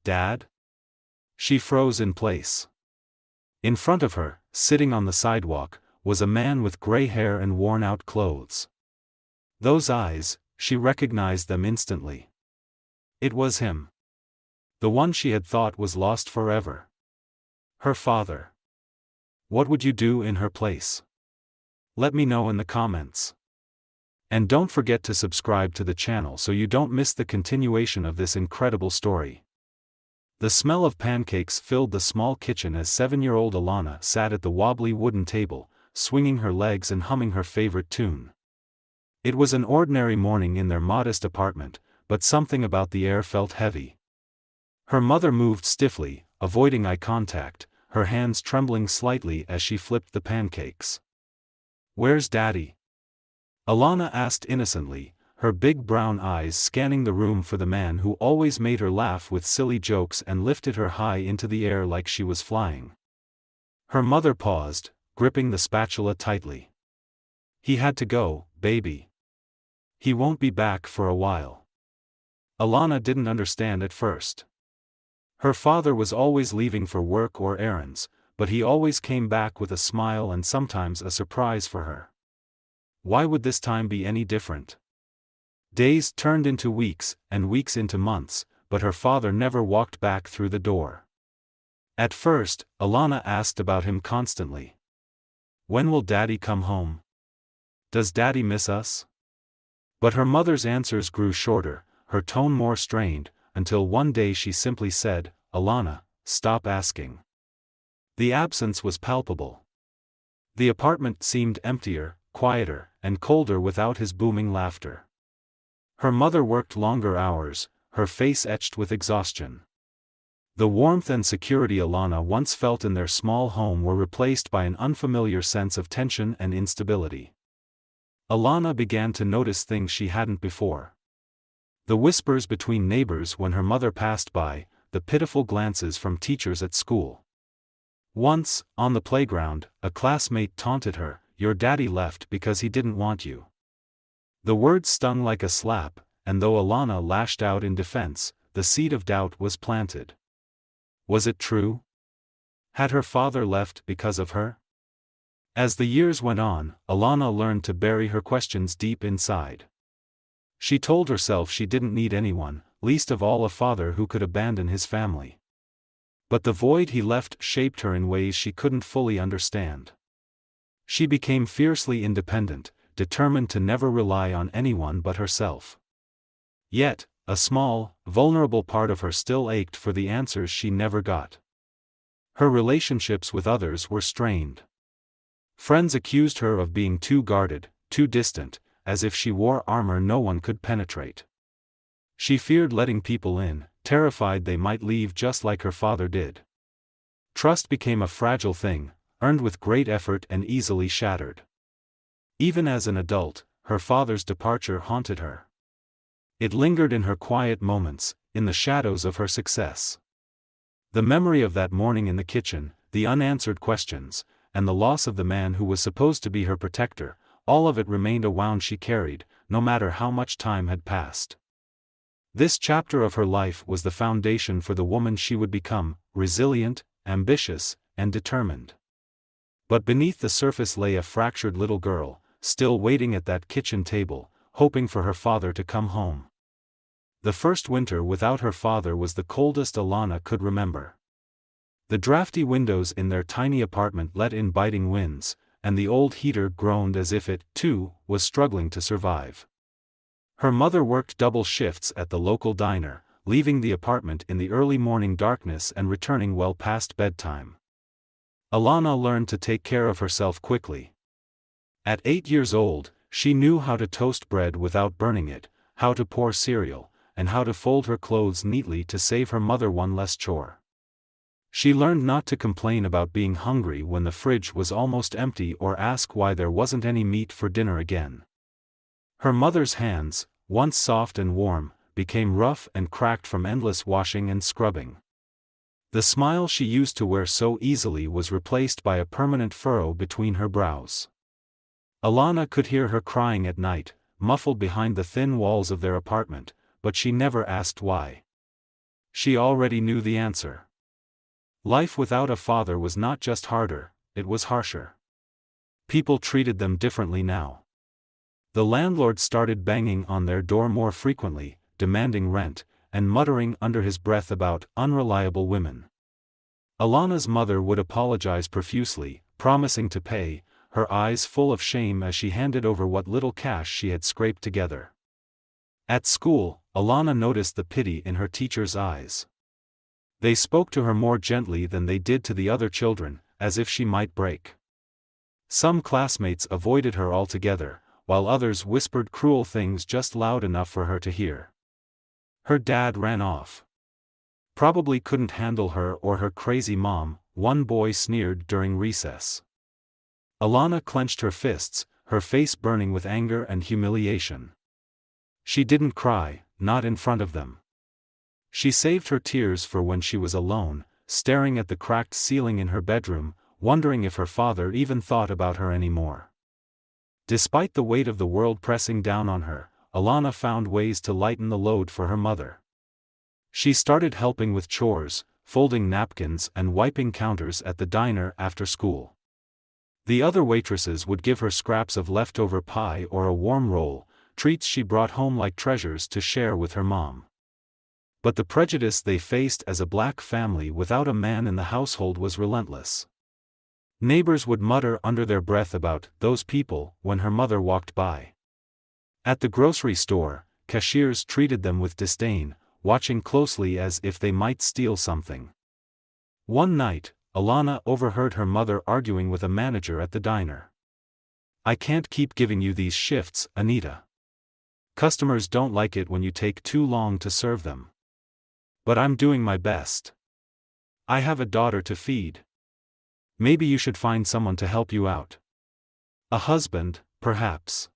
Dad?" She froze in place. In front of her, sitting on the sidewalk, was a man with gray hair and worn-out clothes. Those eyes, she recognized them instantly. It was him. The one she had thought was lost forever. Her father. What would you do in her place? Let me know in the comments. And don't forget to subscribe to the channel so you don't miss the continuation of this incredible story. The smell of pancakes filled the small kitchen as 7-year-old Alana sat at the wobbly wooden table, swinging her legs and humming her favorite tune. It was an ordinary morning in their modest apartment, but something about the air felt heavy. Her mother moved stiffly, avoiding eye contact, her hands trembling slightly as she flipped the pancakes. "Where's Daddy?" Alana asked innocently, her big brown eyes scanning the room for the man who always made her laugh with silly jokes and lifted her high into the air like she was flying. Her mother paused, gripping the spatula tightly. "He had to go, baby. He won't be back for a while." Alana didn't understand at first. Her father was always leaving for work or errands, but he always came back with a smile and sometimes a surprise for her. Why would this time be any different? Days turned into weeks, and weeks into months, but her father never walked back through the door. At first, Alana asked about him constantly. "When will Daddy come home? Does Daddy miss us?" But her mother's answers grew shorter, her tone more strained, until one day she simply said, "Alana, stop asking." The absence was palpable. The apartment seemed emptier, quieter, and colder without his booming laughter. Her mother worked longer hours, her face etched with exhaustion. The warmth and security Alana once felt in their small home were replaced by an unfamiliar sense of tension and instability. Alana began to notice things she hadn't before. The whispers between neighbors when her mother passed by, the pitiful glances from teachers at school. Once, on the playground, a classmate taunted her, "Your daddy left because he didn't want you." The words stung like a slap, and though Alana lashed out in defense, the seed of doubt was planted. Was it true? Had her father left because of her? As the years went on, Alana learned to bury her questions deep inside. She told herself she didn't need anyone, least of all a father who could abandon his family. But the void he left shaped her in ways she couldn't fully understand. She became fiercely independent, determined to never rely on anyone but herself. Yet, a small, vulnerable part of her still ached for the answers she never got. Her relationships with others were strained. Friends accused her of being too guarded, too distant, as if she wore armor no one could penetrate. She feared letting people in, terrified they might leave just like her father did. Trust became a fragile thing, earned with great effort and easily shattered. Even as an adult, her father's departure haunted her. It lingered in her quiet moments, in the shadows of her success. The memory of that morning in the kitchen, the unanswered questions, and the loss of the man who was supposed to be her protector, all of it remained a wound she carried, no matter how much time had passed. This chapter of her life was the foundation for the woman she would become, resilient, ambitious, and determined. But beneath the surface lay a fractured little girl, still waiting at that kitchen table, hoping for her father to come home. The first winter without her father was the coldest Alana could remember. The drafty windows in their tiny apartment let in biting winds, and the old heater groaned as if it, too, was struggling to survive. Her mother worked double shifts at the local diner, leaving the apartment in the early morning darkness and returning well past bedtime. Alana learned to take care of herself quickly. At 8 years old, she knew how to toast bread without burning it, how to pour cereal, and how to fold her clothes neatly to save her mother one less chore. She learned not to complain about being hungry when the fridge was almost empty or ask why there wasn't any meat for dinner again. Her mother's hands, once soft and warm, became rough and cracked from endless washing and scrubbing. The smile she used to wear so easily was replaced by a permanent furrow between her brows. Alana could hear her crying at night, muffled behind the thin walls of their apartment, but she never asked why. She already knew the answer. Life without a father was not just harder, it was harsher. People treated them differently now. The landlord started banging on their door more frequently, demanding rent, and muttering under his breath about unreliable women. Alana's mother would apologize profusely, promising to pay, her eyes full of shame as she handed over what little cash she had scraped together. At school, Alana noticed the pity in her teachers' eyes. They spoke to her more gently than they did to the other children, as if she might break. Some classmates avoided her altogether, while others whispered cruel things just loud enough for her to hear. Her dad ran off. Probably couldn't handle her or her crazy mom, one boy sneered during recess. Alana clenched her fists, her face burning with anger and humiliation. She didn't cry, not in front of them. She saved her tears for when she was alone, staring at the cracked ceiling in her bedroom, wondering if her father even thought about her anymore. Despite the weight of the world pressing down on her, Alana found ways to lighten the load for her mother. She started helping with chores, folding napkins and wiping counters at the diner after school. The other waitresses would give her scraps of leftover pie or a warm roll, treats she brought home like treasures to share with her mom. But the prejudice they faced as a black family without a man in the household was relentless. Neighbors would mutter under their breath about those people when her mother walked by. At the grocery store, cashiers treated them with disdain, watching closely as if they might steal something. One night, Alana overheard her mother arguing with a manager at the diner. "I can't keep giving you these shifts, Anita. Customers don't like it when you take too long to serve them. But I'm doing my best. I have a daughter to feed. Maybe you should find someone to help you out. A husband, perhaps."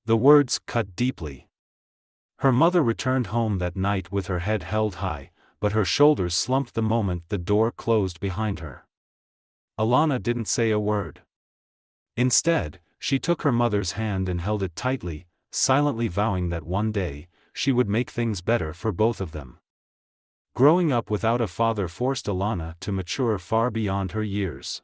The words cut deeply. Her mother returned home that night with her head held high, but her shoulders slumped the moment the door closed behind her. Alana didn't say a word. Instead, she took her mother's hand and held it tightly, silently vowing that one day, she would make things better for both of them. Growing up without a father forced Alana to mature far beyond her years.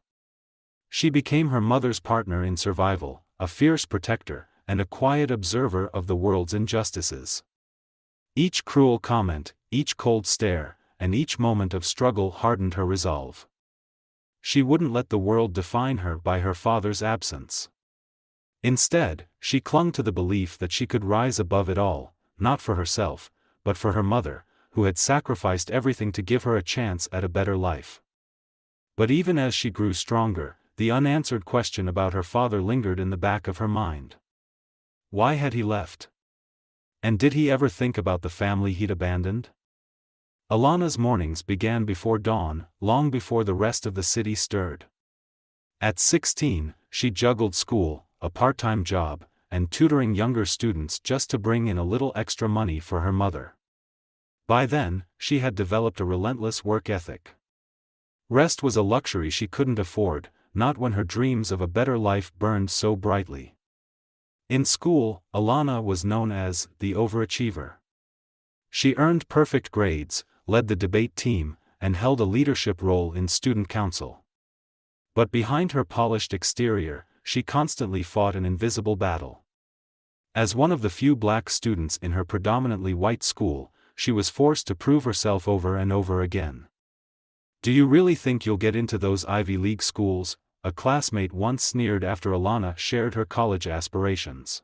She became her mother's partner in survival, a fierce protector, and a quiet observer of the world's injustices. Each cruel comment, each cold stare, and each moment of struggle hardened her resolve. She wouldn't let the world define her by her father's absence. Instead, she clung to the belief that she could rise above it all, not for herself, but for her mother, who had sacrificed everything to give her a chance at a better life. But even as she grew stronger, the unanswered question about her father lingered in the back of her mind. Why had he left? And did he ever think about the family he'd abandoned? Alana's mornings began before dawn, long before the rest of the city stirred. At 16, she juggled school, a part-time job, and tutoring younger students just to bring in a little extra money for her mother. By then, she had developed a relentless work ethic. Rest was a luxury she couldn't afford, not when her dreams of a better life burned so brightly. In school, Alana was known as the overachiever. She earned perfect grades, led the debate team, and held a leadership role in student council. But behind her polished exterior, she constantly fought an invisible battle. As one of the few black students in her predominantly white school, she was forced to prove herself over and over again. "Do you really think you'll get into those Ivy League schools?" a classmate once sneered after Alana shared her college aspirations.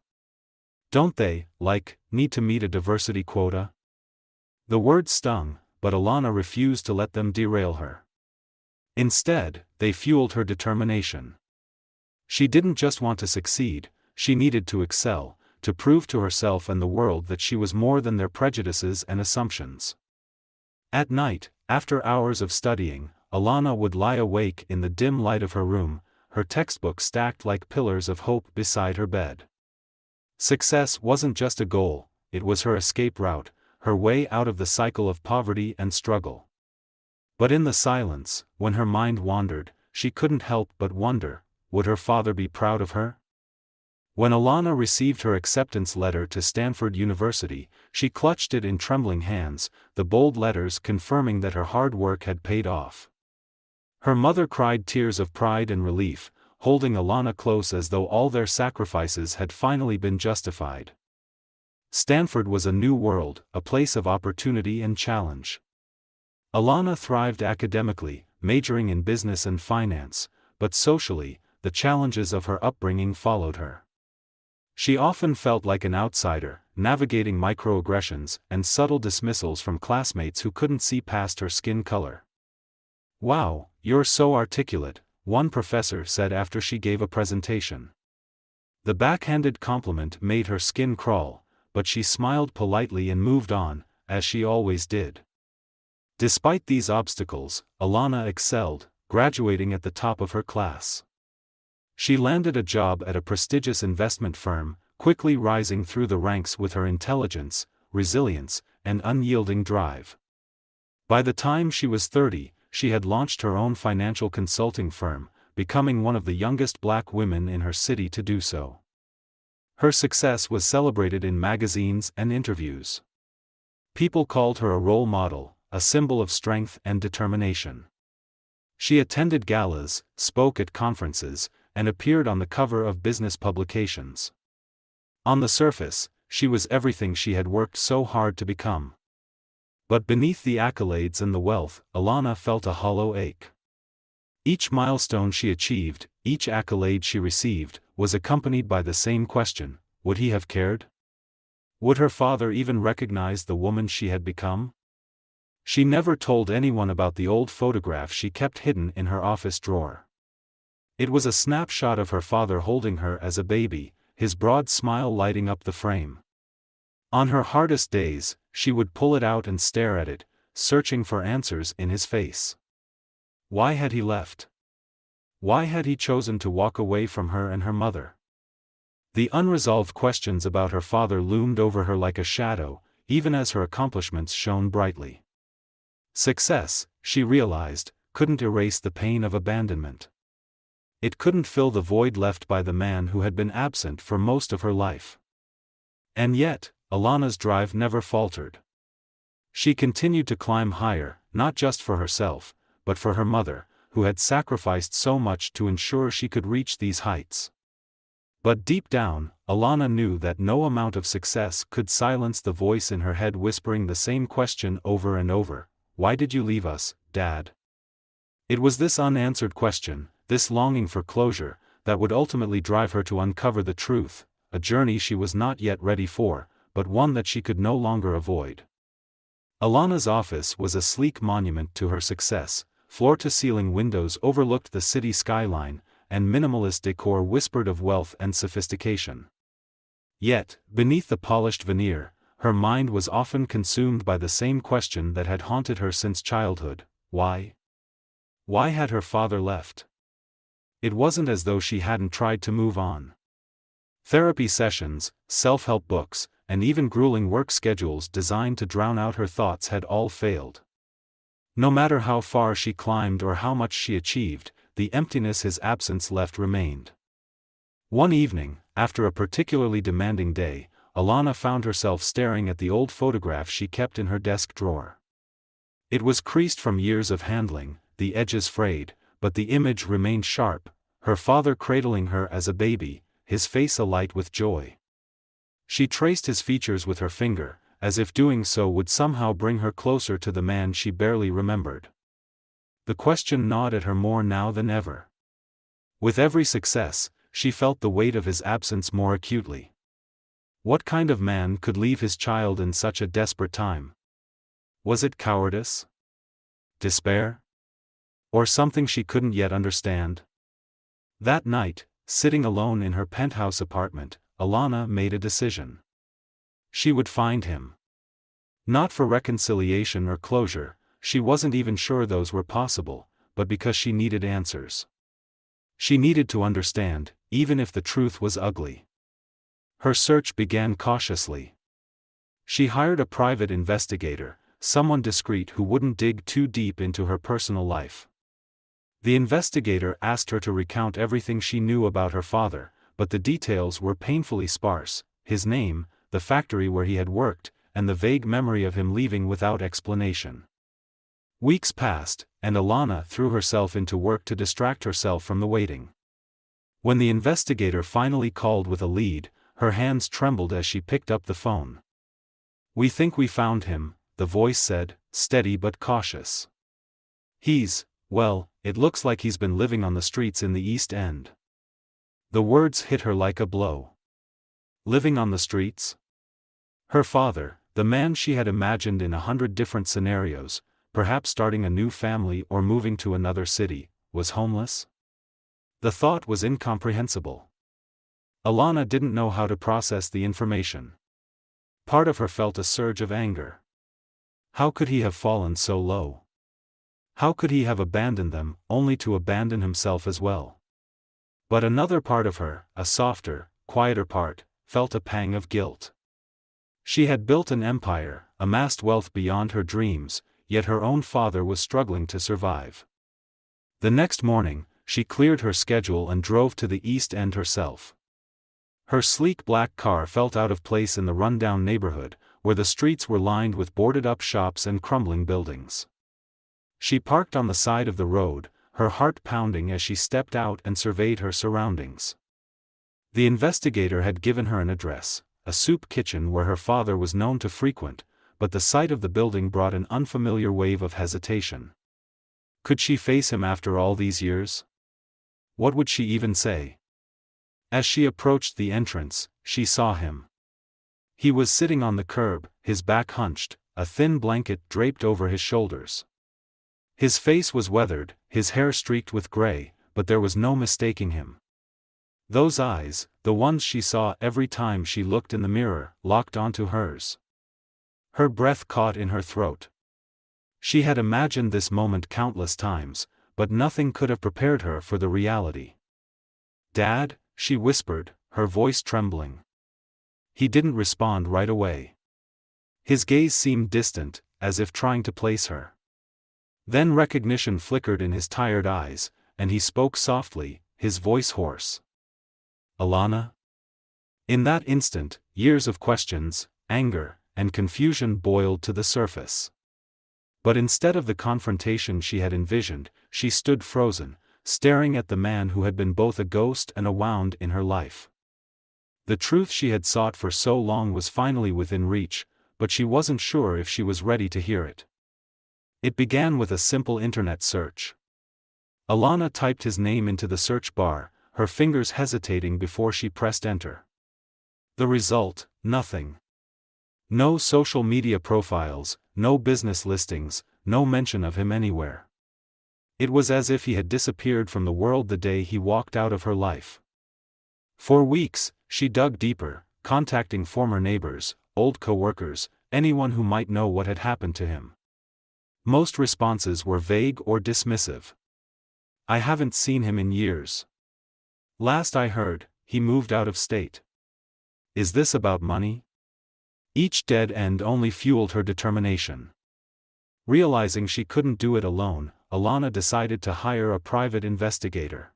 "Don't they, need to meet a diversity quota?" The words stung, but Alana refused to let them derail her. Instead, they fueled her determination. She didn't just want to succeed, she needed to excel, to prove to herself and the world that she was more than their prejudices and assumptions. At night, after hours of studying, Alana would lie awake in the dim light of her room, her textbook stacked like pillars of hope beside her bed. Success wasn't just a goal, it was her escape route, her way out of the cycle of poverty and struggle. But in the silence, when her mind wandered, she couldn't help but wonder, would her father be proud of her? When Alana received her acceptance letter to Stanford University, she clutched it in trembling hands, the bold letters confirming that her hard work had paid off. Her mother cried tears of pride and relief, holding Alana close as though all their sacrifices had finally been justified. Stanford was a new world, a place of opportunity and challenge. Alana thrived academically, majoring in business and finance, but socially, the challenges of her upbringing followed her. She often felt like an outsider, navigating microaggressions and subtle dismissals from classmates who couldn't see past her skin color. "Wow, you're so articulate," one professor said after she gave a presentation. The backhanded compliment made her skin crawl, but she smiled politely and moved on, as she always did. Despite these obstacles, Alana excelled, graduating at the top of her class. She landed a job at a prestigious investment firm, quickly rising through the ranks with her intelligence, resilience, and unyielding drive. By the time she was 30, she had launched her own financial consulting firm, becoming one of the youngest black women in her city to do so. Her success was celebrated in magazines and interviews. People called her a role model, a symbol of strength and determination. She attended galas, spoke at conferences, and appeared on the cover of business publications. On the surface, she was everything she had worked so hard to become. But beneath the accolades and the wealth, Alana felt a hollow ache. Each milestone she achieved, each accolade she received, was accompanied by the same question: would he have cared? Would her father even recognize the woman she had become? She never told anyone about the old photograph she kept hidden in her office drawer. It was a snapshot of her father holding her as a baby, his broad smile lighting up the frame. On her hardest days, she would pull it out and stare at it, searching for answers in his face. Why had he left? Why had he chosen to walk away from her and her mother? The unresolved questions about her father loomed over her like a shadow, even as her accomplishments shone brightly. Success, she realized, couldn't erase the pain of abandonment. It couldn't fill the void left by the man who had been absent for most of her life. And yet, Alana's drive never faltered. She continued to climb higher, not just for herself, but for her mother, who had sacrificed so much to ensure she could reach these heights. But deep down, Alana knew that no amount of success could silence the voice in her head whispering the same question over and over: "Why did you leave us, Dad?" It was this unanswered question, this longing for closure, that would ultimately drive her to uncover the truth, a journey she was not yet ready for, but one that she could no longer avoid. Alana's office was a sleek monument to her success. Floor-to-ceiling windows overlooked the city skyline, and minimalist decor whispered of wealth and sophistication. Yet, beneath the polished veneer, her mind was often consumed by the same question that had haunted her since childhood: why? Why had her father left? It wasn't as though she hadn't tried to move on. Therapy sessions, self-help books, and even grueling work schedules designed to drown out her thoughts had all failed. No matter how far she climbed or how much she achieved, the emptiness his absence left remained. One evening, after a particularly demanding day, Alana found herself staring at the old photograph she kept in her desk drawer. It was creased from years of handling, the edges frayed, but the image remained sharp, her father cradling her as a baby, his face alight with joy. She traced his features with her finger, as if doing so would somehow bring her closer to the man she barely remembered. The question gnawed at her more now than ever. With every success, she felt the weight of his absence more acutely. What kind of man could leave his child in such a desperate time? Was it cowardice? Despair? Or something she couldn't yet understand? That night, sitting alone in her penthouse apartment, Alana made a decision. She would find him. Not for reconciliation or closure, she wasn't even sure those were possible, but because she needed answers. She needed to understand, even if the truth was ugly. Her search began cautiously. She hired a private investigator, someone discreet who wouldn't dig too deep into her personal life. The investigator asked her to recount everything she knew about her father, but the details were painfully sparse: his name, the factory where he had worked, and the vague memory of him leaving without explanation. Weeks passed, and Alana threw herself into work to distract herself from the waiting. When the investigator finally called with a lead, her hands trembled as she picked up the phone. "We think we found him," the voice said, steady but cautious. Well, it looks like he's been living on the streets in the East End." The words hit her like a blow. Living on the streets? Her father, the man she had imagined in 100 different scenarios, perhaps starting a new family or moving to another city, was homeless? The thought was incomprehensible. Alana didn't know how to process the information. Part of her felt a surge of anger. How could he have fallen so low? How could he have abandoned them, only to abandon himself as well? But another part of her, a softer, quieter part, felt a pang of guilt. She had built an empire, amassed wealth beyond her dreams, yet her own father was struggling to survive. The next morning, she cleared her schedule and drove to the East End herself. Her sleek black car felt out of place in the rundown neighborhood, where the streets were lined with boarded-up shops and crumbling buildings. She parked on the side of the road, her heart pounding as she stepped out and surveyed her surroundings. The investigator had given her an address, a soup kitchen where her father was known to frequent, but the sight of the building brought an unfamiliar wave of hesitation. Could she face him after all these years? What would she even say? As she approached the entrance, she saw him. He was sitting on the curb, his back hunched, a thin blanket draped over his shoulders. His face was weathered, his hair streaked with gray, but there was no mistaking him. Those eyes, the ones she saw every time she looked in the mirror, locked onto hers. Her breath caught in her throat. She had imagined this moment countless times, but nothing could have prepared her for the reality. "Dad?" she whispered, her voice trembling. He didn't respond right away. His gaze seemed distant, as if trying to place her. Then recognition flickered in his tired eyes, and he spoke softly, his voice hoarse. "Alana?" In that instant, years of questions, anger, and confusion boiled to the surface. But instead of the confrontation she had envisioned, she stood frozen, staring at the man who had been both a ghost and a wound in her life. The truth she had sought for so long was finally within reach, but she wasn't sure if she was ready to hear it. It began with a simple internet search. Alana typed his name into the search bar, her fingers hesitating before she pressed enter. The result: nothing. No social media profiles, no business listings, no mention of him anywhere. It was as if he had disappeared from the world the day he walked out of her life. For weeks, she dug deeper, contacting former neighbors, old co-workers, anyone who might know what had happened to him. Most responses were vague or dismissive. "I haven't seen him in years. Last I heard, he moved out of state." Is this about money? Each dead end only fueled her determination. Realizing she couldn't do it alone, Alana decided to hire a private investigator.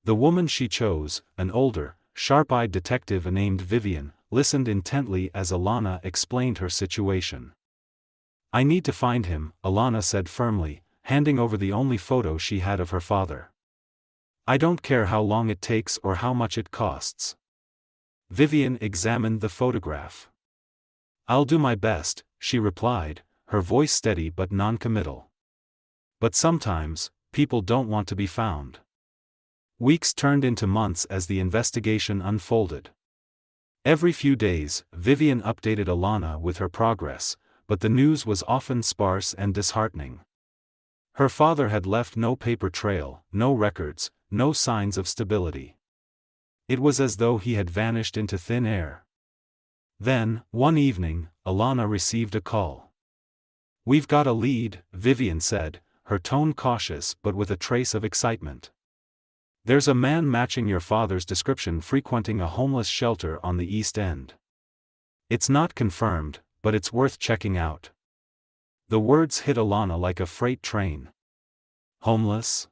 The woman she chose, an older, sharp-eyed detective named Vivian, listened intently as Alana explained her situation. "I need to find him," Alana said firmly, handing over the only photo she had of her father. "I don't care how long it takes or how much it costs." Vivian examined the photograph. "I'll do my best," she replied, her voice steady but non-committal. But sometimes, people don't want to be found. Weeks turned into months as the investigation unfolded. Every few days, Vivian updated Alana with her progress, but the news was often sparse and disheartening. Her father had left no paper trail, no records, no signs of stability. It was as though he had vanished into thin air. Then, one evening, Alana received a call. "We've got a lead," Vivian said, her tone cautious but with a trace of excitement. "There's a man matching your father's description frequenting a homeless shelter on the East End. It's not confirmed, but it's worth checking out." The words hit Alana like a freight train. Homeless?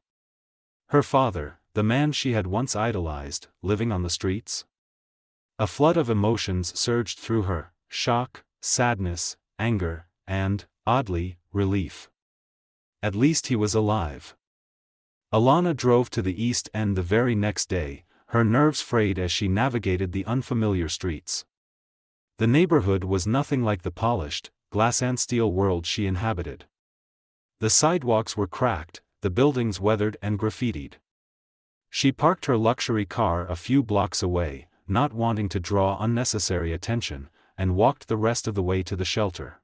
Her father, the man she had once idolized, living on the streets? A flood of emotions surged through her: shock, sadness, anger, and, oddly, relief. At least he was alive. Alana drove to the East End the very next day, her nerves frayed as she navigated the unfamiliar streets. The neighborhood was nothing like the polished, glass-and-steel world she inhabited. The sidewalks were cracked, the buildings weathered and graffitied. She parked her luxury car a few blocks away, not wanting to draw unnecessary attention, and walked the rest of the way to the shelter.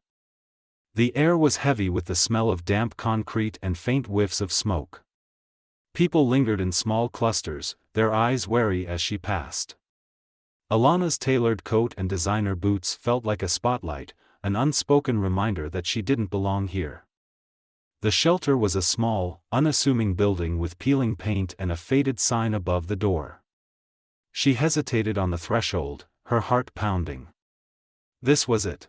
The air was heavy with the smell of damp concrete and faint whiffs of smoke. People lingered in small clusters, their eyes wary as she passed. Alana's tailored coat and designer boots felt like a spotlight, an unspoken reminder that she didn't belong here. The shelter was a small, unassuming building with peeling paint and a faded sign above the door. She hesitated on the threshold, her heart pounding. This was it.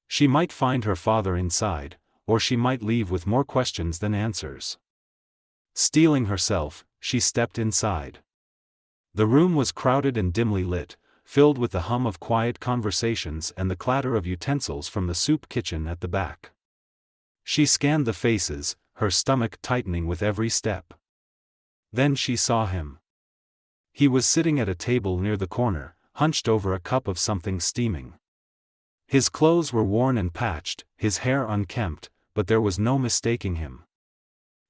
She might find her father inside, or she might leave with more questions than answers. Steeling herself, she stepped inside. The room was crowded and dimly lit, filled with the hum of quiet conversations and the clatter of utensils from the soup kitchen at the back. She scanned the faces, her stomach tightening with every step. Then she saw him. He was sitting at a table near the corner, hunched over a cup of something steaming. His clothes were worn and patched, his hair unkempt, but there was no mistaking him.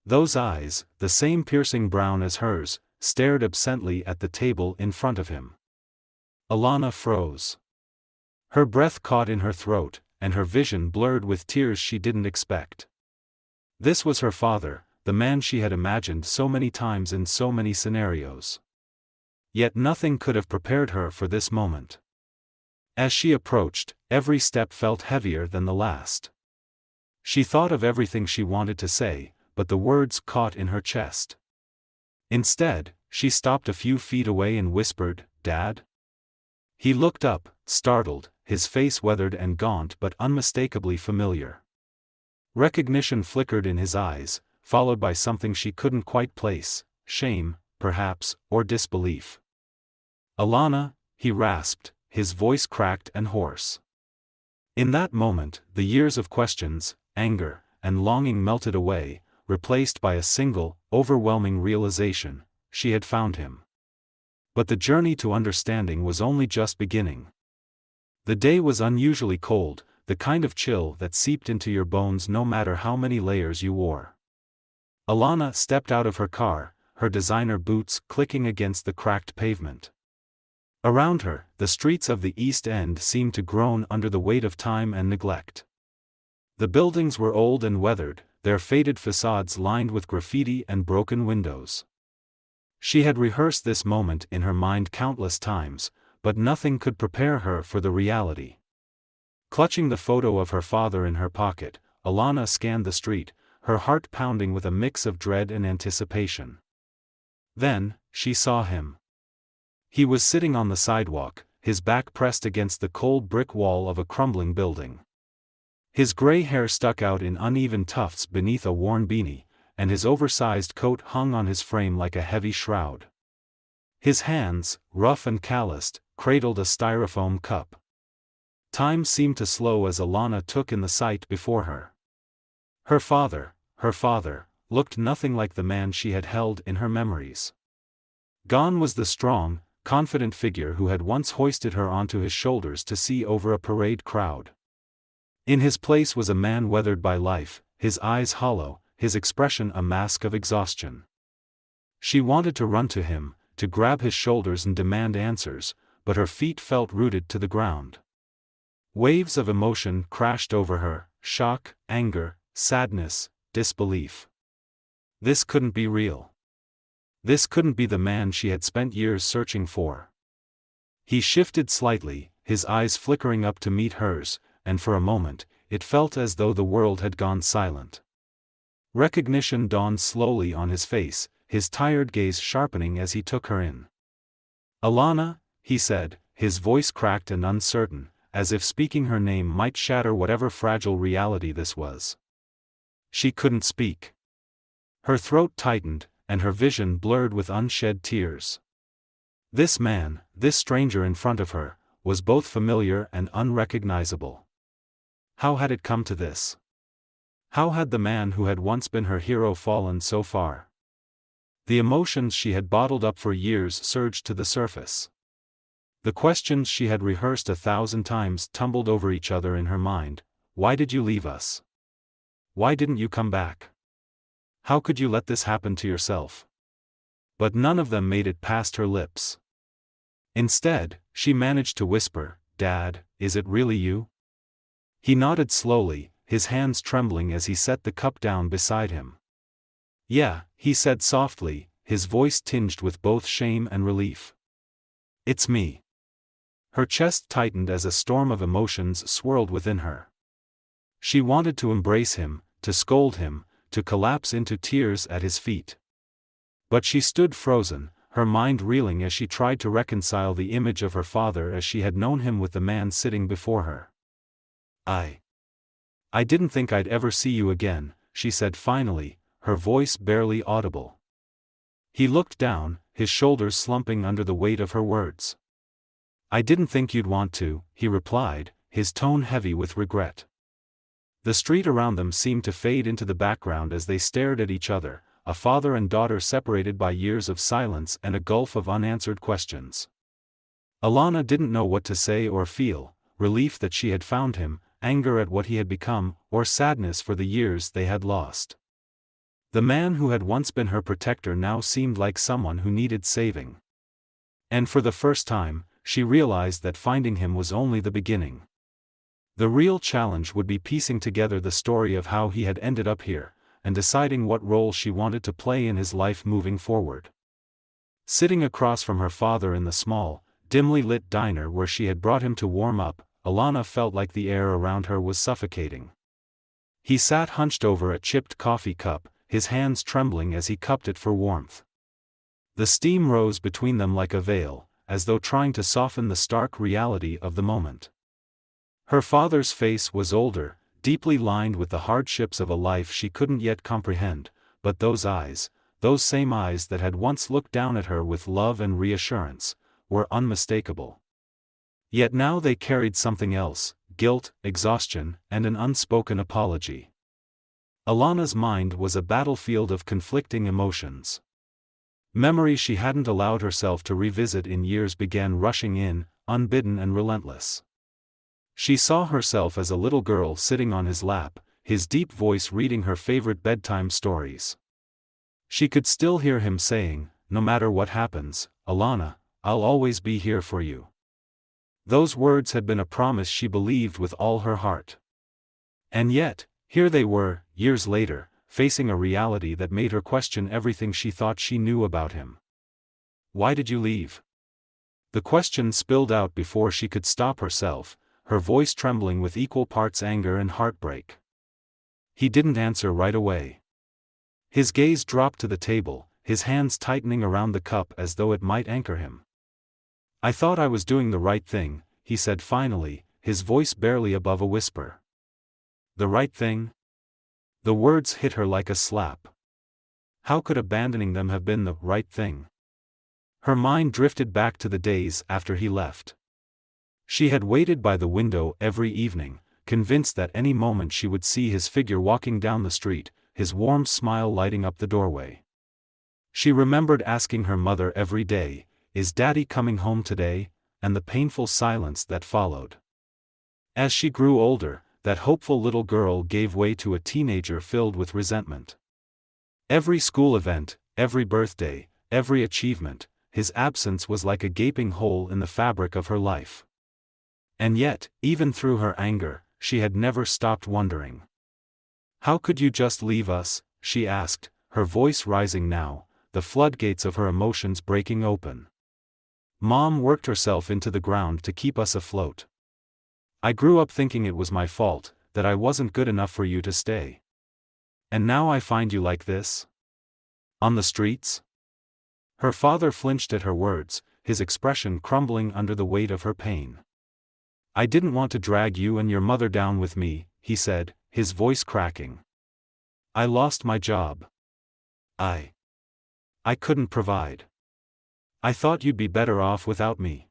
Those eyes, the same piercing brown as hers, stared absently at the table in front of him. Alana froze. Her breath caught in her throat, and her vision blurred with tears she didn't expect. This was her father, the man she had imagined so many times in so many scenarios. Yet nothing could have prepared her for this moment. As she approached, every step felt heavier than the last. She thought of everything she wanted to say, but the words caught in her chest. Instead, she stopped a few feet away and whispered, "Dad?" He looked up, startled, his face weathered and gaunt but unmistakably familiar. Recognition flickered in his eyes, followed by something she couldn't quite place: shame, perhaps, or disbelief. "Alana," he rasped, his voice cracked and hoarse. In that moment, the years of questions, anger, and longing melted away, replaced by a single, overwhelming realization: she had found him. But the journey to understanding was only just beginning. The day was unusually cold, the kind of chill that seeped into your bones no matter how many layers you wore. Alana stepped out of her car, her designer boots clicking against the cracked pavement. Around her, the streets of the East End seemed to groan under the weight of time and neglect. The buildings were old and weathered, their faded facades lined with graffiti and broken windows. She had rehearsed this moment in her mind countless times, but nothing could prepare her for the reality. Clutching the photo of her father in her pocket, Alana scanned the street, her heart pounding with a mix of dread and anticipation. Then, she saw him. He was sitting on the sidewalk, his back pressed against the cold brick wall of a crumbling building. His gray hair stuck out in uneven tufts beneath a worn beanie, and his oversized coat hung on his frame like a heavy shroud. His hands, rough and calloused, cradled a styrofoam cup. Time seemed to slow as Alana took in the sight before her. Her father, looked nothing like the man she had held in her memories. Gone was the strong, confident figure who had once hoisted her onto his shoulders to see over a parade crowd. In his place was a man weathered by life, his eyes hollow, his expression a mask of exhaustion. She wanted to run to him, to grab his shoulders and demand answers, but her feet felt rooted to the ground. Waves of emotion crashed over her: shock, anger, sadness, disbelief. This couldn't be real. This couldn't be the man she had spent years searching for. He shifted slightly, his eyes flickering up to meet hers, and for a moment, it felt as though the world had gone silent. Recognition dawned slowly on his face, his tired gaze sharpening as he took her in. "Alana," he said, his voice cracked and uncertain, as if speaking her name might shatter whatever fragile reality this was. She couldn't speak. Her throat tightened, and her vision blurred with unshed tears. This man, this stranger in front of her, was both familiar and unrecognizable. How had it come to this? How had the man who had once been her hero fallen so far? The emotions she had bottled up for years surged to the surface. The questions she had rehearsed 1,000 times tumbled over each other in her mind. Why did you leave us? Why didn't you come back? How could you let this happen to yourself? But none of them made it past her lips. Instead, she managed to whisper, "Dad, is it really you?" He nodded slowly, his hands trembling as he set the cup down beside him. "Yeah," he said softly, his voice tinged with both shame and relief. "It's me." Her chest tightened as a storm of emotions swirled within her. She wanted to embrace him, to scold him, to collapse into tears at his feet. But she stood frozen, her mind reeling as she tried to reconcile the image of her father as she had known him with the man sitting before her. I didn't think I'd ever see you again," she said finally, her voice barely audible. He looked down, his shoulders slumping under the weight of her words. "I didn't think you'd want to," he replied, his tone heavy with regret. The street around them seemed to fade into the background as they stared at each other, a father and daughter separated by years of silence and a gulf of unanswered questions. Alana didn't know what to say or feel, relief that she had found him, anger at what he had become, or sadness for the years they had lost. The man who had once been her protector now seemed like someone who needed saving. And for the first time, she realized that finding him was only the beginning. The real challenge would be piecing together the story of how he had ended up here, and deciding what role she wanted to play in his life moving forward. Sitting across from her father in the small, dimly lit diner where she had brought him to warm up, Alana felt like the air around her was suffocating. He sat hunched over a chipped coffee cup, his hands trembling as he cupped it for warmth. The steam rose between them like a veil, as though trying to soften the stark reality of the moment. Her father's face was older, deeply lined with the hardships of a life she couldn't yet comprehend, but those eyes, those same eyes that had once looked down at her with love and reassurance, were unmistakable. Yet now they carried something else, guilt, exhaustion, and an unspoken apology. Alana's mind was a battlefield of conflicting emotions. Memories she hadn't allowed herself to revisit in years began rushing in, unbidden and relentless. She saw herself as a little girl sitting on his lap, his deep voice reading her favorite bedtime stories. She could still hear him saying, "No matter what happens, Alana, I'll always be here for you." Those words had been a promise she believed with all her heart. And yet, here they were, years later, facing a reality that made her question everything she thought she knew about him. "Why did you leave?" The question spilled out before she could stop herself, her voice trembling with equal parts anger and heartbreak. He didn't answer right away. His gaze dropped to the table, his hands tightening around the cup as though it might anchor him. "I thought I was doing the right thing," he said finally, his voice barely above a whisper. The right thing? The words hit her like a slap. How could abandoning them have been the right thing? Her mind drifted back to the days after he left. She had waited by the window every evening, convinced that any moment she would see his figure walking down the street, his warm smile lighting up the doorway. She remembered asking her mother every day, "Is Daddy coming home today?" and the painful silence that followed. As she grew older, that hopeful little girl gave way to a teenager filled with resentment. Every school event, every birthday, every achievement, his absence was like a gaping hole in the fabric of her life. And yet, even through her anger, she had never stopped wondering. "How could you just leave us?" she asked, her voice rising now, the floodgates of her emotions breaking open. "Mom worked herself into the ground to keep us afloat. I grew up thinking it was my fault, that I wasn't good enough for you to stay. And now I find you like this? On the streets?" Her father flinched at her words, his expression crumbling under the weight of her pain. "I didn't want to drag you and your mother down with me," he said, his voice cracking. "I lost my job. I couldn't provide. I thought you'd be better off without me.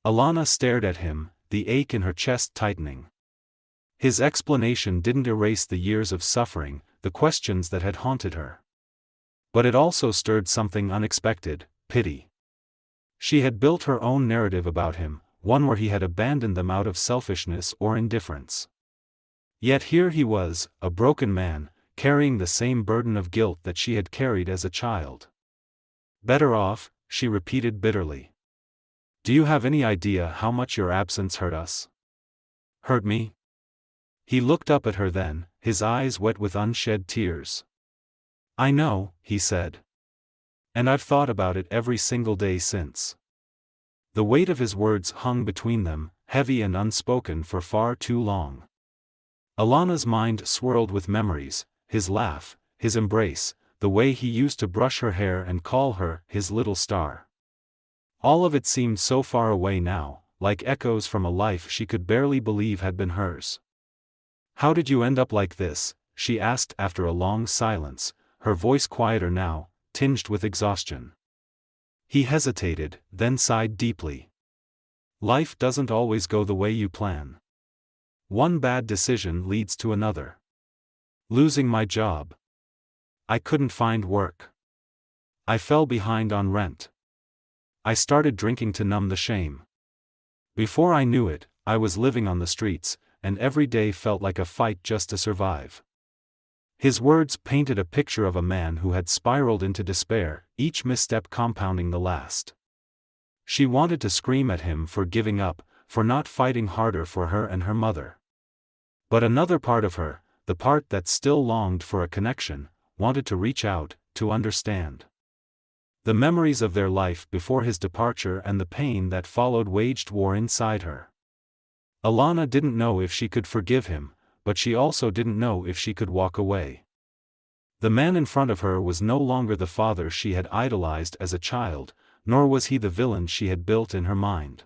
Alana stared at him, the ache in her chest tightening. His explanation didn't erase the years of suffering, the questions that had haunted her. But it also stirred something unexpected: pity. She had built her own narrative about him, one where he had abandoned them out of selfishness or indifference. Yet here he was, a broken man, carrying the same burden of guilt that she had carried as a child. Better off, she repeated bitterly. Do you have any idea how much your absence hurt us? Hurt me? He looked up at her then, his eyes wet with unshed tears. I know, he said. And I've thought about it every single day since. The weight of his words hung between them, heavy and unspoken for far too long. Alana's mind swirled with memories, his laugh, his embrace, the way he used to brush her hair and call her his little star. All of it seemed so far away now, like echoes from a life she could barely believe had been hers. How did you end up like this? She asked after a long silence, her voice quieter now, tinged with exhaustion. He hesitated, then sighed deeply. Life doesn't always go the way you plan. One bad decision leads to another. Losing my job. I couldn't find work. I fell behind on rent. I started drinking to numb the shame. Before I knew it, I was living on the streets, and every day felt like a fight just to survive. His words painted a picture of a man who had spiraled into despair, each misstep compounding the last. She wanted to scream at him for giving up, for not fighting harder for her and her mother. But another part of her, the part that still longed for a connection, wanted to reach out, to understand. The memories of their life before his departure and the pain that followed waged war inside her. Alana didn't know if she could forgive him, but she also didn't know if she could walk away. The man in front of her was no longer the father she had idolized as a child, nor was he the villain she had built in her mind.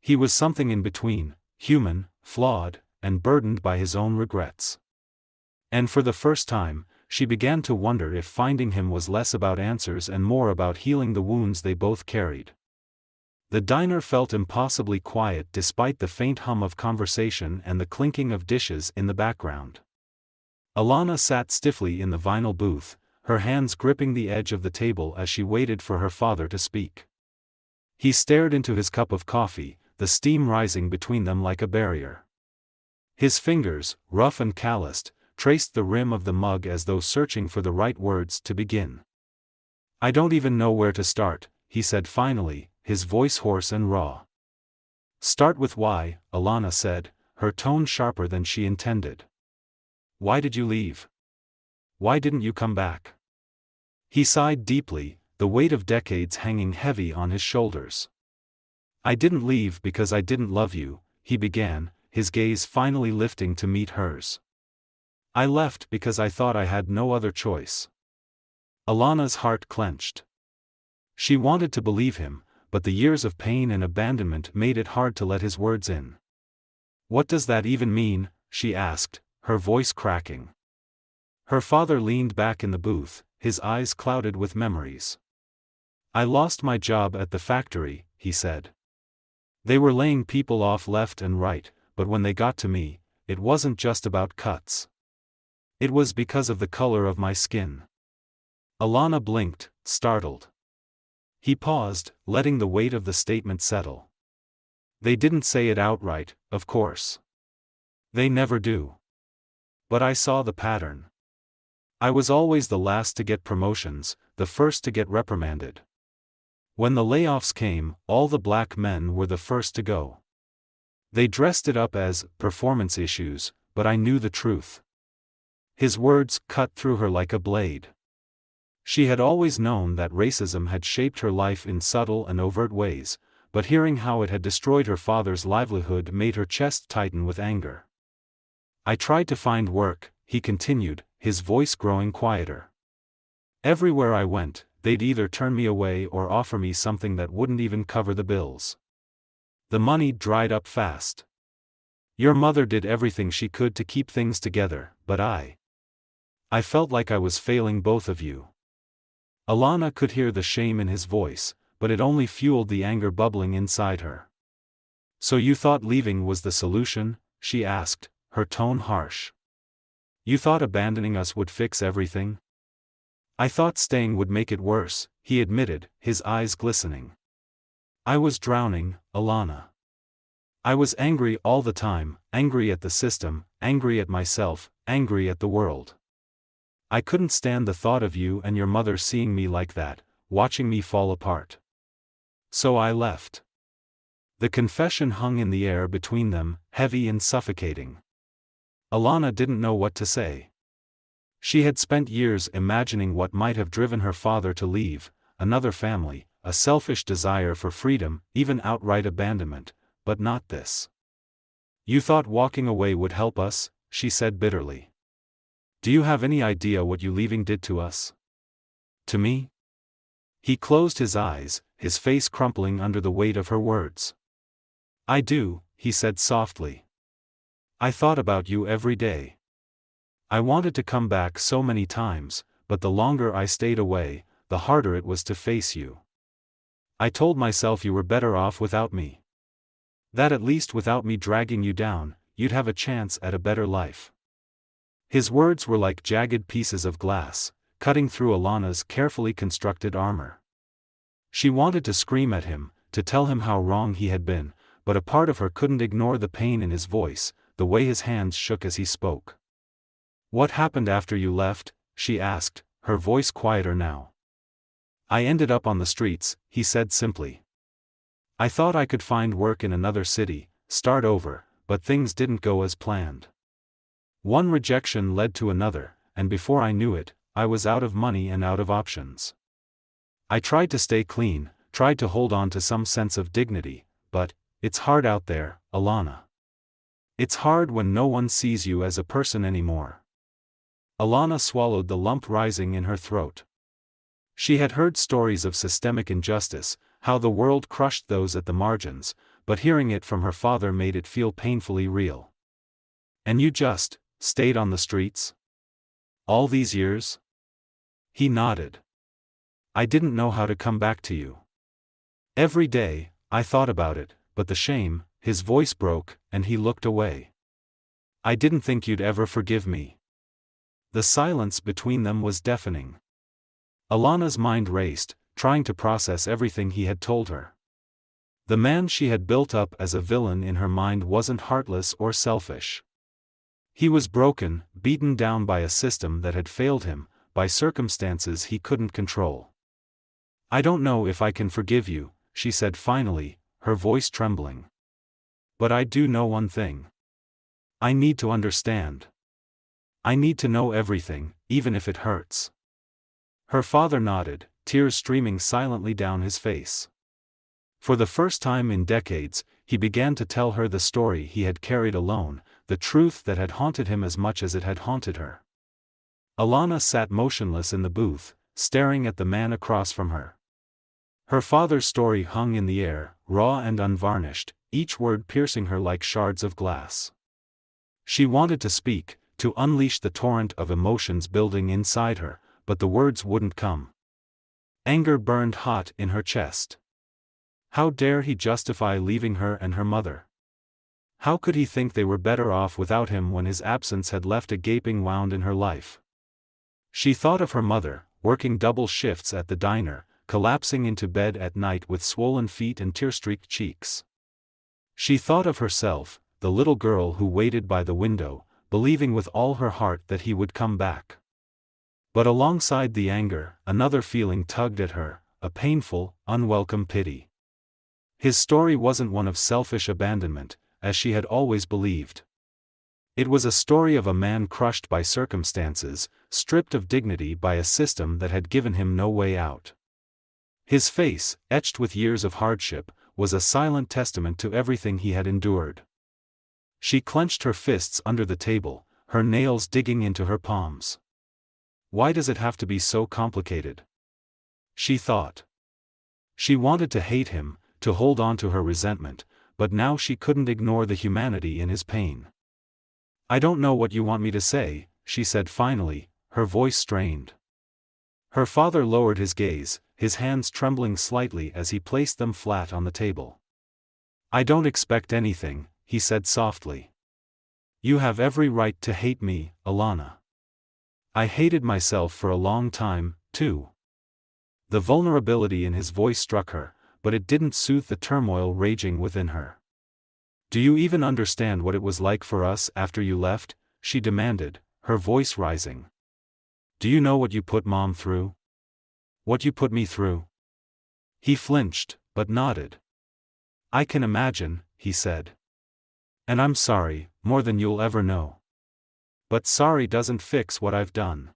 He was something in between, human, flawed, and burdened by his own regrets. And for the first time, she began to wonder if finding him was less about answers and more about healing the wounds they both carried. The diner felt impossibly quiet despite the faint hum of conversation and the clinking of dishes in the background. Alana sat stiffly in the vinyl booth, her hands gripping the edge of the table as she waited for her father to speak. He stared into his cup of coffee, the steam rising between them like a barrier. His fingers, rough and calloused, traced the rim of the mug as though searching for the right words to begin. I don't even know where to start, he said finally, his voice hoarse and raw. Start with why, Alana said, her tone sharper than she intended. Why did you leave? Why didn't you come back? He sighed deeply, the weight of decades hanging heavy on his shoulders. I didn't leave because I didn't love you, he began, his gaze finally lifting to meet hers. I left because I thought I had no other choice. Alana's heart clenched. She wanted to believe him, but the years of pain and abandonment made it hard to let his words in. What does that even mean? She asked, her voice cracking. Her father leaned back in the booth, his eyes clouded with memories. I lost my job at the factory, he said. They were laying people off left and right, but when they got to me, it wasn't just about cuts. It was because of the color of my skin. Alana blinked, startled. He paused, letting the weight of the statement settle. They didn't say it outright, of course. They never do. But I saw the pattern. I was always the last to get promotions, the first to get reprimanded. When the layoffs came, all the black men were the first to go. They dressed it up as performance issues, but I knew the truth. His words cut through her like a blade. She had always known that racism had shaped her life in subtle and overt ways, but hearing how it had destroyed her father's livelihood made her chest tighten with anger. I tried to find work, he continued, his voice growing quieter. Everywhere I went, they'd either turn me away or offer me something that wouldn't even cover the bills. The money dried up fast. Your mother did everything she could to keep things together, but I felt like I was failing both of you. Alana could hear the shame in his voice, but it only fueled the anger bubbling inside her. "So you thought leaving was the solution?" she asked, her tone harsh. "You thought abandoning us would fix everything?" "I thought staying would make it worse," he admitted, his eyes glistening. "I was drowning, Alana. I was angry all the time, angry at the system, angry at myself, angry at the world. I couldn't stand the thought of you and your mother seeing me like that, watching me fall apart. So I left." The confession hung in the air between them, heavy and suffocating. Alana didn't know what to say. She had spent years imagining what might have driven her father to leave, another family, a selfish desire for freedom, even outright abandonment, but not this. "You thought walking away would help us," she said bitterly. "Do you have any idea what you leaving did to us? To me?" He closed his eyes, his face crumpling under the weight of her words. "I do," he said softly. "I thought about you every day. I wanted to come back so many times, but the longer I stayed away, the harder it was to face you. I told myself you were better off without me. That at least without me dragging you down, you'd have a chance at a better life." His words were like jagged pieces of glass, cutting through Alana's carefully constructed armor. She wanted to scream at him, to tell him how wrong he had been, but a part of her couldn't ignore the pain in his voice, the way his hands shook as he spoke. "What happened after you left?" she asked, her voice quieter now. "I ended up on the streets," he said simply. "I thought I could find work in another city, start over, but things didn't go as planned. One rejection led to another, and before I knew it, I was out of money and out of options. I tried to stay clean, tried to hold on to some sense of dignity, but it's hard out there, Alana. It's hard when no one sees you as a person anymore." Alana swallowed the lump rising in her throat. She had heard stories of systemic injustice, how the world crushed those at the margins, but hearing it from her father made it feel painfully real. "And you just stayed on the streets? All these years?" He nodded. "I didn't know how to come back to you. Every day, I thought about it, but the shame," his voice broke, and he looked away. "I didn't think you'd ever forgive me." The silence between them was deafening. Alana's mind raced, trying to process everything he had told her. The man she had built up as a villain in her mind wasn't heartless or selfish. He was broken, beaten down by a system that had failed him, by circumstances he couldn't control. "I don't know if I can forgive you," she said finally, her voice trembling. "But I do know one thing. I need to understand. I need to know everything, even if it hurts." Her father nodded, tears streaming silently down his face. For the first time in decades, he began to tell her the story he had carried alone, the truth that had haunted him as much as it had haunted her. Alana sat motionless in the booth, staring at the man across from her. Her father's story hung in the air, raw and unvarnished, each word piercing her like shards of glass. She wanted to speak, to unleash the torrent of emotions building inside her, but the words wouldn't come. Anger burned hot in her chest. How dare he justify leaving her and her mother? How could he think they were better off without him when his absence had left a gaping wound in her life? She thought of her mother, working double shifts at the diner, collapsing into bed at night with swollen feet and tear-streaked cheeks. She thought of herself, the little girl who waited by the window, believing with all her heart that he would come back. But alongside the anger, another feeling tugged at her, a painful, unwelcome pity. His story wasn't one of selfish abandonment, as she had always believed. It was a story of a man crushed by circumstances, stripped of dignity by a system that had given him no way out. His face, etched with years of hardship, was a silent testament to everything he had endured. She clenched her fists under the table, her nails digging into her palms. Why does it have to be so complicated? She thought. She wanted to hate him, to hold on to her resentment, but now she couldn't ignore the humanity in his pain. I don't know what you want me to say, she said finally, her voice strained. Her father lowered his gaze, his hands trembling slightly as he placed them flat on the table. "I don't expect anything," he said softly. "You have every right to hate me, Alana. I hated myself for a long time, too." The vulnerability in his voice struck her, but it didn't soothe the turmoil raging within her. "Do you even understand what it was like for us after you left?" she demanded, her voice rising. "Do you know what you put Mom through? What you put me through?" He flinched, but nodded. "I can imagine," he said. "And I'm sorry, more than you'll ever know. But sorry doesn't fix what I've done."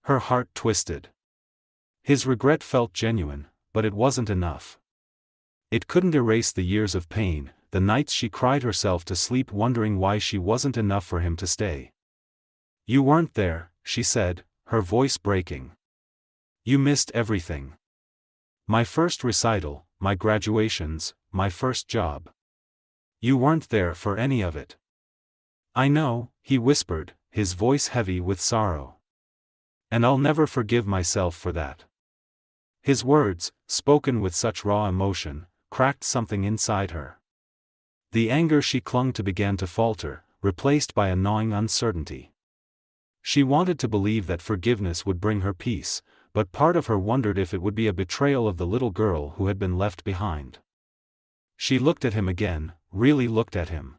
Her heart twisted. His regret felt genuine, but it wasn't enough. It couldn't erase the years of pain, the nights she cried herself to sleep wondering why she wasn't enough for him to stay. "You weren't there," she said, her voice breaking. "You missed everything. My first recital, my graduations, my first job. You weren't there for any of it." "I know," he whispered, his voice heavy with sorrow. "And I'll never forgive myself for that." His words, spoken with such raw emotion, cracked something inside her. The anger she clung to began to falter, replaced by a gnawing uncertainty. She wanted to believe that forgiveness would bring her peace, but part of her wondered if it would be a betrayal of the little girl who had been left behind. She looked at him again, really looked at him.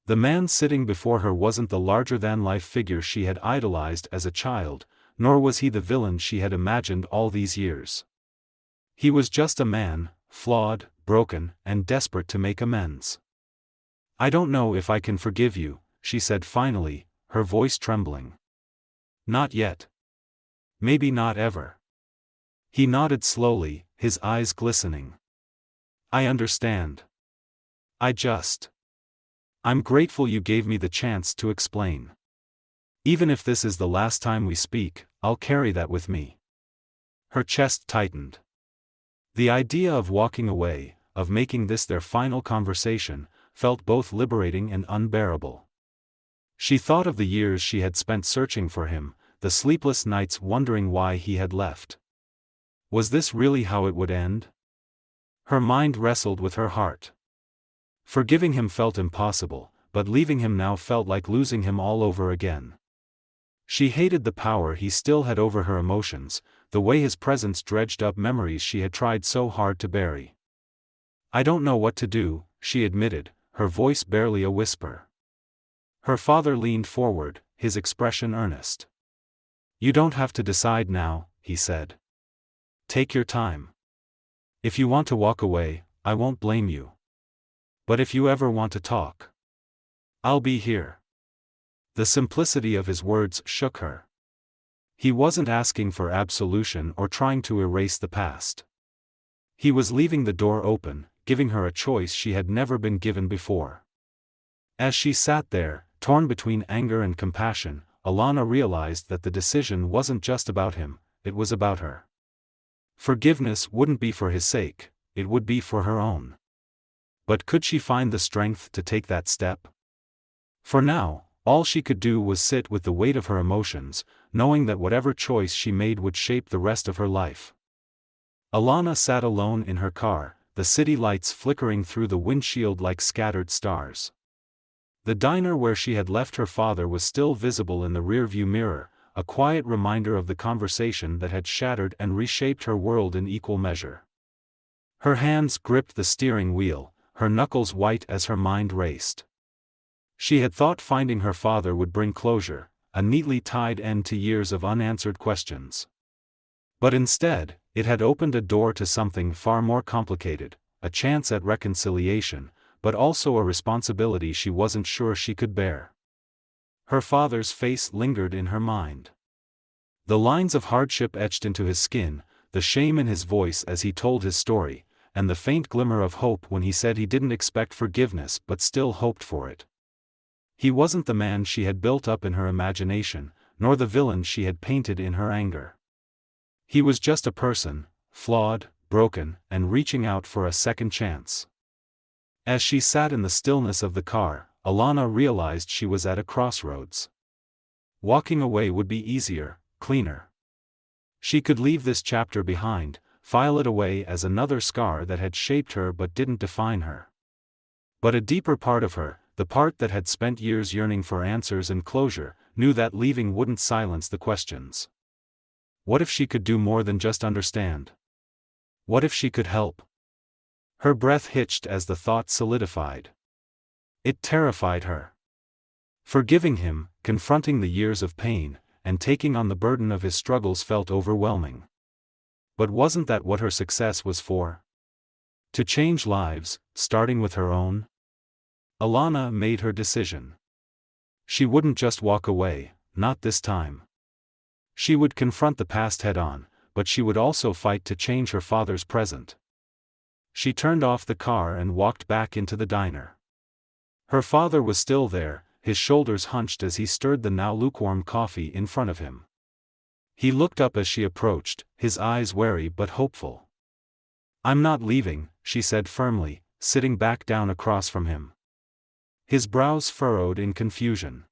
The man sitting before her wasn't the larger-than-life figure she had idolized as a child, nor was he the villain she had imagined all these years. He was just a man, flawed, broken, and desperate to make amends. "I don't know if I can forgive you," she said finally, her voice trembling. "Not yet. Maybe not ever." He nodded slowly, his eyes glistening. "I understand. I'm grateful you gave me the chance to explain. Even if this is the last time we speak, I'll carry that with me." Her chest tightened. The idea of walking away, of making this their final conversation, felt both liberating and unbearable. She thought of the years she had spent searching for him, the sleepless nights wondering why he had left. Was this really how it would end? Her mind wrestled with her heart. Forgiving him felt impossible, but leaving him now felt like losing him all over again. She hated the power he still had over her emotions, the way his presence dredged up memories she had tried so hard to bury. "I don't know what to do," she admitted, her voice barely a whisper. Her father leaned forward, his expression earnest. "You don't have to decide now," he said. "Take your time. If you want to walk away, I won't blame you. But if you ever want to talk, I'll be here." The simplicity of his words shook her. He wasn't asking for absolution or trying to erase the past. He was leaving the door open, giving her a choice she had never been given before. As she sat there, torn between anger and compassion, Alana realized that the decision wasn't just about him, it was about her. Forgiveness wouldn't be for his sake, it would be for her own. But could she find the strength to take that step? For now, all she could do was sit with the weight of her emotions, knowing that whatever choice she made would shape the rest of her life. Alana sat alone in her car, the city lights flickering through the windshield like scattered stars. The diner where she had left her father was still visible in the rearview mirror, a quiet reminder of the conversation that had shattered and reshaped her world in equal measure. Her hands gripped the steering wheel, her knuckles white as her mind raced. She had thought finding her father would bring closure, a neatly tied end to years of unanswered questions. But instead, it had opened a door to something far more complicated, a chance at reconciliation, but also a responsibility she wasn't sure she could bear. Her father's face lingered in her mind. The lines of hardship etched into his skin, the shame in his voice as he told his story, and the faint glimmer of hope when he said he didn't expect forgiveness but still hoped for it. He wasn't the man she had built up in her imagination, nor the villain she had painted in her anger. He was just a person, flawed, broken, and reaching out for a second chance. As she sat in the stillness of the car, Alana realized she was at a crossroads. Walking away would be easier, cleaner. She could leave this chapter behind, file it away as another scar that had shaped her but didn't define her. But a deeper part of her, the part that had spent years yearning for answers and closure, knew that leaving wouldn't silence the questions. What if she could do more than just understand? What if she could help? Her breath hitched as the thought solidified. It terrified her. Forgiving him, confronting the years of pain, and taking on the burden of his struggles felt overwhelming. But wasn't that what her success was for? To change lives, starting with her own? Alana made her decision. She wouldn't just walk away, not this time. She would confront the past head-on, but she would also fight to change her father's present. She turned off the car and walked back into the diner. Her father was still there, his shoulders hunched as he stirred the now lukewarm coffee in front of him. He looked up as she approached, his eyes wary but hopeful. "I'm not leaving," she said firmly, sitting back down across from him. His brows furrowed in confusion.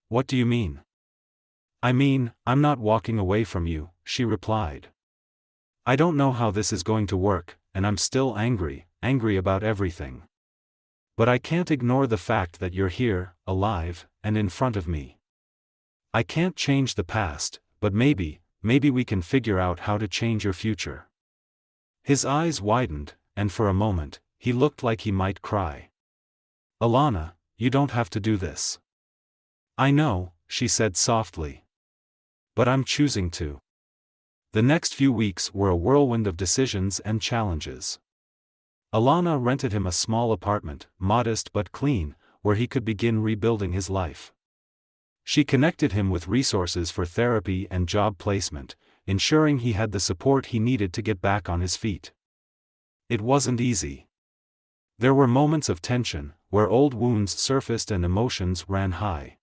"What do you mean?" "I mean, I'm not walking away from you," she replied. "I don't know how this is going to work, and I'm still angry about everything. But I can't ignore the fact that you're here, alive, and in front of me. I can't change the past, but maybe we can figure out how to change your future." His eyes widened, and for a moment, he looked like he might cry. "Alana, you don't have to do this." "I know," she said softly. "But I'm choosing to." The next few weeks were a whirlwind of decisions and challenges. Alana rented him a small apartment, modest but clean, where he could begin rebuilding his life. She connected him with resources for therapy and job placement, ensuring he had the support he needed to get back on his feet. It wasn't easy. There were moments of tension, where old wounds surfaced and emotions ran high.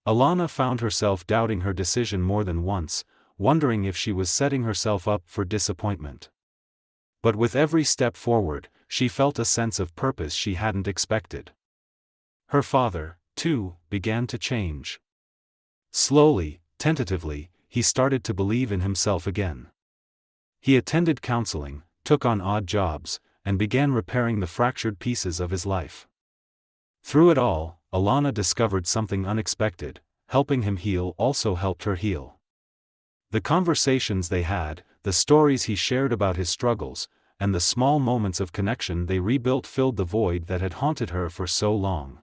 Alana found herself doubting her decision more than once, wondering if she was setting herself up for disappointment. But with every step forward, she felt a sense of purpose she hadn't expected. Her father, too, began to change. Slowly, tentatively, he started to believe in himself again. He attended counseling, took on odd jobs, and began repairing the fractured pieces of his life. Through it all, Alana discovered something unexpected: helping him heal also helped her heal. The conversations they had, the stories he shared about his struggles, and the small moments of connection they rebuilt filled the void that had haunted her for so long.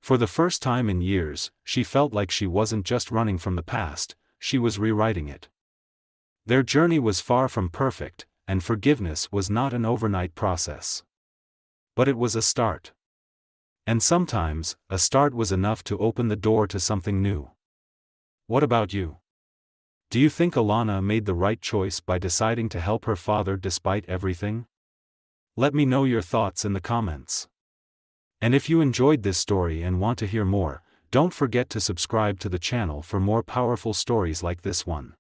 For the first time in years, she felt like she wasn't just running from the past, she was rewriting it. Their journey was far from perfect, and forgiveness was not an overnight process. But it was a start. And sometimes, a start was enough to open the door to something new. What about you? Do you think Alana made the right choice by deciding to help her father despite everything? Let me know your thoughts in the comments. And if you enjoyed this story and want to hear more, don't forget to subscribe to the channel for more powerful stories like this one.